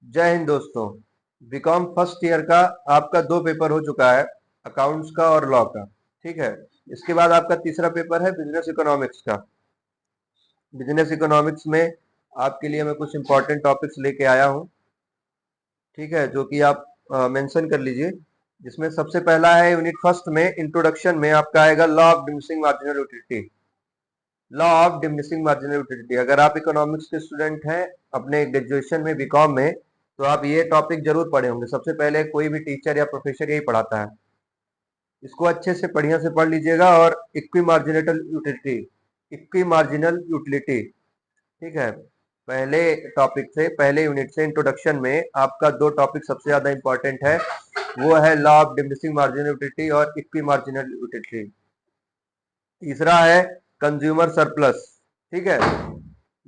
जय हिंद दोस्तों। BCom first year का आपका दो पेपर हो चुका है, अकाउंट्स का और लॉ का। ठीक है। इसके बाद आपका तीसरा पेपर है बिजनेस इकोनॉमिक्स का। बिजनेस इकोनॉमिक्स में आपके लिए मैं कुछ इंपॉर्टेंट टॉपिक्स लेके आया हूँ। ठीक है, जो कि आप मेंशन कर लीजिए। जिसमें सबसे पहला है यूनिट फर्स्ट में इंट्रोडक्शन में आपका आएगा law of diminishing marginal utility. Law of diminishing marginal utility, अगर आप इकोनॉमिक्स के स्टूडेंट हैं अपने ग्रेजुएशन में बीकॉम में, तो आप ये टॉपिक जरूर पढ़े होंगे। सबसे पहले कोई भी टीचर या प्रोफेसर यही पढ़ाता है। इसको अच्छे से बढ़िया से पढ़ लीजिएगा। और equi marginal utility, equi marginal utility, ठीक है। पहले टॉपिक से, पहले यूनिट से इंट्रोडक्शन में आपका दो टॉपिक सबसे ज्यादा इंपॉर्टेंट है। वो है law of diminishing marginal utility और इक्वी मार्जिनल यूटिलिटी। तीसरा है कंज्यूमर सरप्लस। ठीक है,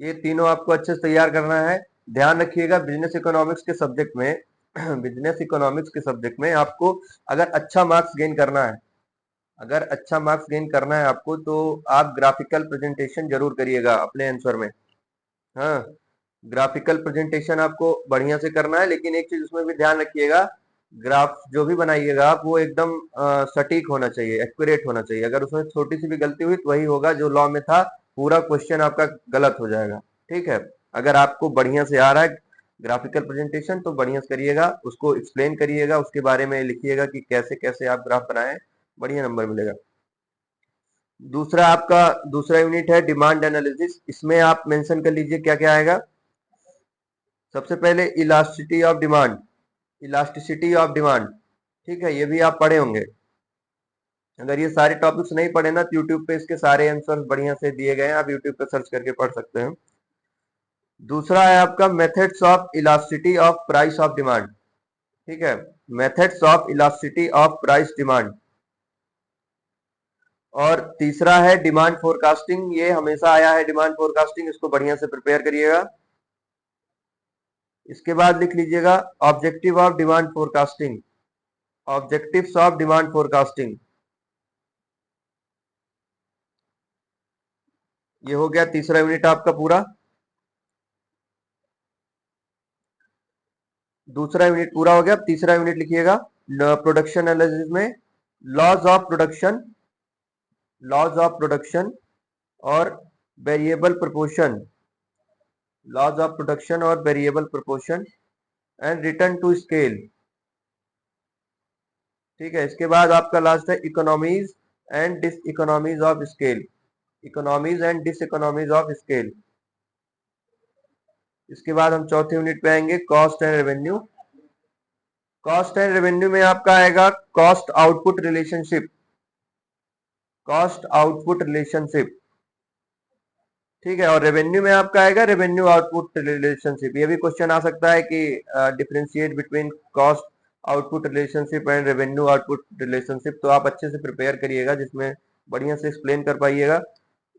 ये तीनों आपको अच्छे से तैयार करना है। ध्यान रखिएगा बिजनेस इकोनॉमिक्स के सब्जेक्ट में बिजनेस इकोनॉमिक्स के सब्जेक्ट में आपको अगर अच्छा मार्क्स गेन करना है, अगर अच्छा मार्क्स गेन करना है आपको, तो आप ग्राफिकल प्रेजेंटेशन जरूर करिएगा अपने आंसर में। हाँ, ग्राफिकल प्रेजेंटेशन आपको बढ़िया से करना है, लेकिन एक चीज उसमें भी ध्यान रखिएगा। ग्राफ जो भी बनाइएगा आप, वो एकदम सटीक होना चाहिए, एक्यूरेट होना चाहिए। अगर उसमें छोटी सी भी गलती हुई तो वही होगा जो लॉ में था, पूरा क्वेश्चन आपका गलत हो जाएगा। ठीक है। अगर आपको बढ़िया से आ रहा है ग्राफिकल प्रेजेंटेशन, तो बढ़िया से करिएगा, उसको एक्सप्लेन करिएगा, उसके बारे में लिखिएगा कि कैसे कैसे आप ग्राफ बनाए, बढ़िया नंबर मिलेगा। दूसरा आपका दूसरा यूनिट है डिमांड एनालिसिस। इसमें आप मेंशन कर लीजिए क्या क्या आएगा। सबसे पहले elasticity of demand, elasticity of demand. ठीक है, ये भी आप पढ़े होंगे। अगर ये सारे टॉपिक्स नहीं पढ़े ना, तो यूट्यूब पे इसके सारे आंसर बढ़िया से दिए गए हैं, आप यूट्यूब पे सर्च करके पढ़ सकते हैं। दूसरा है आपका methods of elasticity of price of demand. ठीक है, methods of elasticity of price demand. और तीसरा है डिमांड फोरकास्टिंग। ये हमेशा आया है डिमांड फोरकास्टिंग, इसको बढ़िया से प्रिपेयर करिएगा। इसके बाद लिख लीजिएगा objective of demand forecasting, objectives of demand forecasting. ये हो गया तीसरा यूनिट आपका पूरा। दूसरा यूनिट पूरा हो गया, अब तीसरा यूनिट लिखिएगा। प्रोडक्शन एनालिसिस में laws of production, laws of production और variable proportion, laws of production और variable proportion and return to scale. ठीक है, इसके बाद आपका लास्ट है economies and diseconomies of scale, economies and diseconomies of scale. इसके बाद हम चौथे यूनिट पे आएंगे, cost and revenue. Cost and revenue में आपका आएगा cost output relationship, cost output relationship. ठीक है, और रेवेन्यू में आपका आएगा रेवेन्यू आउटपुट रिलेशनशिप। ये भी क्वेश्चन आ सकता है कि differentiate between cost output relationship and revenue output relationship. तो आप अच्छे से प्रिपेयर करिएगा, जिसमें बढ़िया से एक्सप्लेन कर पाइएगा।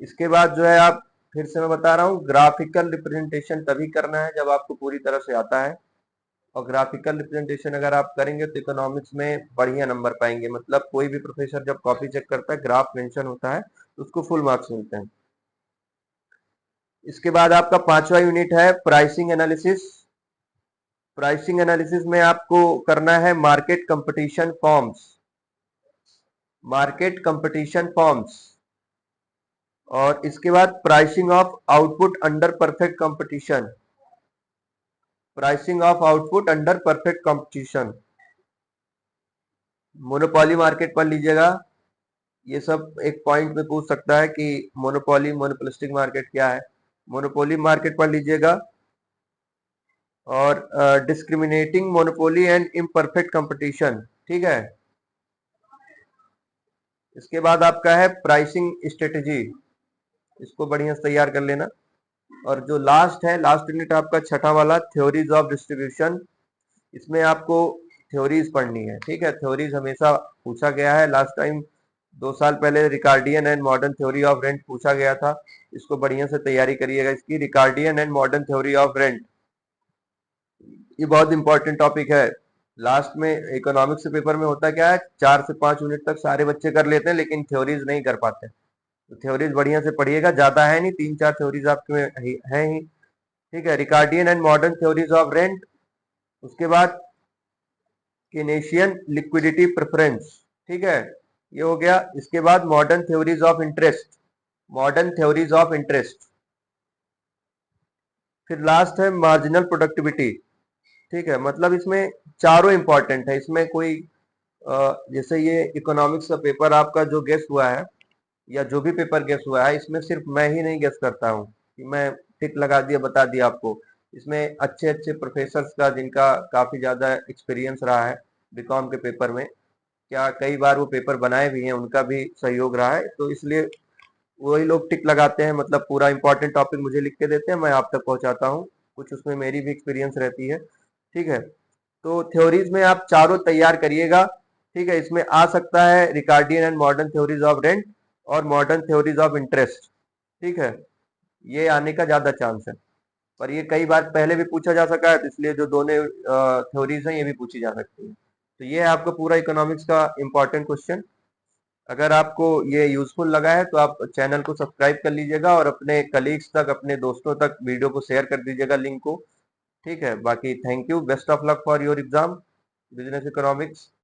इसके बाद जो है आप, फिर से मैं बता रहा हूँ, ग्राफिकल रिप्रेजेंटेशन तभी करना है जब आपको पूरी तरह से आता है। और ग्राफिकल रिप्रेजेंटेशन अगर आप करेंगे तो इकोनॉमिक्स में बढ़िया नंबर पाएंगे। मतलब कोई भी प्रोफेसर जब कॉपी चेक करता है, ग्राफ मेंशन होता है, तो उसको फुल मार्क्स मिलते हैं। इसके बाद आपका पांचवा यूनिट है प्राइसिंग एनालिसिस। प्राइसिंग एनालिसिस में आपको करना है market competition forms, market competition forms. और इसके बाद pricing of output under perfect competition, pricing of output under perfect competition. Monopoly market पढ़ लीजिएगा। ये सब एक पॉइंट में पूछ सकता है कि मोनोपोली, मोनोपोलिस्टिक मार्केट क्या है। मोनोपोली मार्केट पढ़ लीजिएगा। और discriminating monopoly and imperfect competition. ठीक है। इसके बाद आपका है प्राइसिंग स्ट्रेटेजी, इसको बढ़िया से तैयार कर लेना। और जो लास्ट है, लास्ट यूनिट आपका छठा वाला, थ्योरीज ऑफ डिस्ट्रीब्यूशन। इसमें आपको थ्योरीज पढ़नी है। ठीक है, थ्योरीज हमेशा पूछा गया है। लास्ट टाइम 2 साल पहले Ricardian and modern theory of rent पूछा गया था। इसको बढ़िया से तैयारी करिएगा इसकी, Ricardian and modern theory of rent. ये बहुत इंपॉर्टेंट टॉपिक है। लास्ट में इकोनॉमिक्स के पेपर में होता क्या है, 4 से 5 यूनिट तक सारे बच्चे कर लेते हैं, लेकिन थ्योरीज नहीं कर पाते। तो थ्योरीज बढ़िया से पढ़िएगा, ज्यादा है नहीं, 3-4 थ्योरीज आपके में है ही। ठीक है, Ricardian and modern theories of rent, उसके बाद केनेशियन लिक्विडिटी प्रेफरेंस, ठीक है, ये हो गया। इसके बाद modern theories of interest, modern theories of interest. फिर लास्ट है मार्जिनल प्रोडक्टिविटी, ठीक है। मतलब इसमें चारों इंपॉर्टेंट है। इसमें कोई जैसे ये इकोनॉमिक्स का पेपर आपका जो गेस हुआ है, या जो भी पेपर गेस हुआ है, इसमें सिर्फ मैं ही नहीं गेस करता हूँ कि मैं टिक लगा दिया बता दिया आपको। इसमें अच्छे अच्छे प्रोफेसर्स का, जिनका काफी ज्यादा एक्सपीरियंस रहा है बीकॉम के पेपर में, क्या कई बार वो पेपर बनाए भी हैं, उनका भी सहयोग रहा है, तो इसलिए वही लोग टिक लगाते हैं। मतलब पूरा इंपॉर्टेंट टॉपिक मुझे लिख के देते हैं, मैं आप तक पहुंचाता हूँ। कुछ उसमें मेरी भी एक्सपीरियंस रहती है, ठीक है। तो थ्योरीज में आप चारों तैयार करिएगा, ठीक है। इसमें आ सकता है Ricardian and modern theories of rent और मॉडर्न थ्योरीज ऑफ इंटरेस्ट, ठीक है। ये आने का ज्यादा चांस है, पर ये कई बार पहले भी पूछा जा सका है, तो इसलिए जो दोनों थ्योरीज हैं ये भी पूछी जा सकती है। तो ये है आपका पूरा इकोनॉमिक्स का इंपॉर्टेंट क्वेश्चन। अगर आपको ये यूजफुल लगा है तो आप चैनल को सब्सक्राइब कर लीजिएगा, और अपने कलीग्स तक, अपने दोस्तों तक वीडियो को शेयर कर दीजिएगा, लिंक को, ठीक है। बाकी thank you, best of luck for your exam business economics.